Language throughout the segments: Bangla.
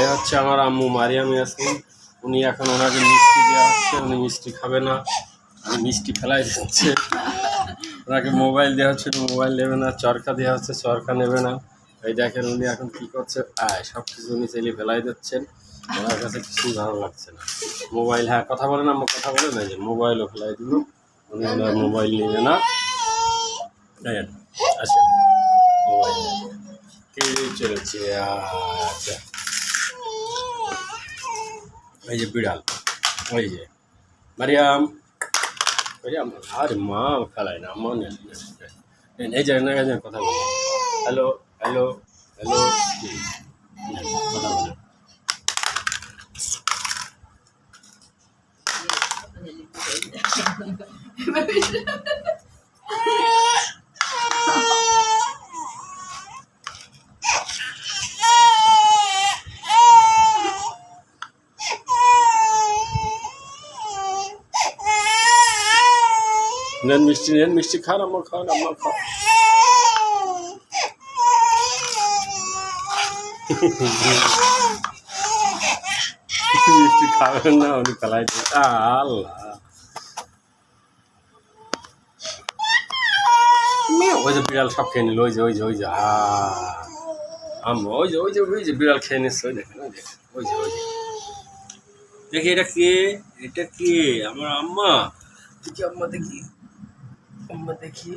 এ হচ্ছে আমার আম্মু মারিয়াম ইয়াসমিন। উনি এখন ওনাকে মিষ্টি দেওয়া হচ্ছে, উনি মিষ্টি খাবে না, উনি মিষ্টি ফেলাই দিচ্ছে। ওনাকে মোবাইল দেওয়া হচ্ছে, মোবাইল নেবে না। চরকা দেওয়া হচ্ছে, চরকা নেবে না। এই দেখেন উনি এখন কী করছে, সব কিছু উনি চাইলে ফেলাই দিচ্ছেন। ওনার কাছে কিছুই ভালো লাগছে না। মোবাইল, হ্যাঁ কথা বলে না, আমার কথা বলে না, যে মোবাইলও ফেলাই দিল। উনি ওনার মোবাইল নেবে না। আসেন মোবাইল কে চলেছে। আচ্ছা, এই যে বিড়াল, ওই যে মারিয়াম, মারিয়াম, আরে মা খেলায় না, মা নেন এই যে কথা বলে, হ্যালো হ্যালো হ্যালো, কথা বলে। নেন মিষ্টি খান, আম্মা খান, আম্মা খান। মিষ্টি খাবেন না, উনি ফেলাই দিয়ে। আল্লাহ, ওই যে বিড়াল সব খেয়ে নিল। ওই যে ওই যে ওই যে আম্মা, ওই যে ওই যে ওই যে বিড়াল খেয়ে নিচ্ছে। ওই দেখেন, ওই দেখেন, ওই যে ওই যে দেখি, এটা কে? এটা কে? আমার আম্মা। দেখি আম্মা, দেখি আম্মা, দেখি।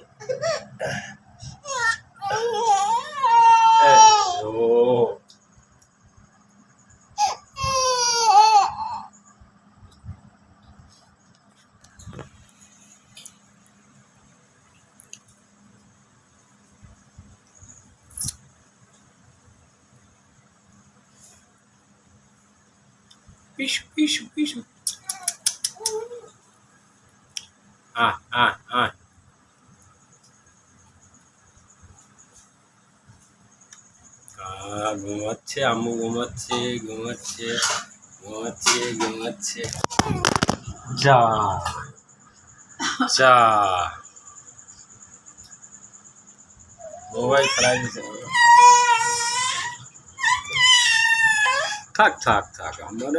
ও পিশু পিশু পিশু, ঘুমাচ্ছে আম্মু, ঘুমাচ্ছে ঘুমাচ্ছে ঘুমাচ্ছে ঘুমাচ্ছে। যা যা, মোবাইল ফেলাই দিছে। থাক থাক থাক, আমার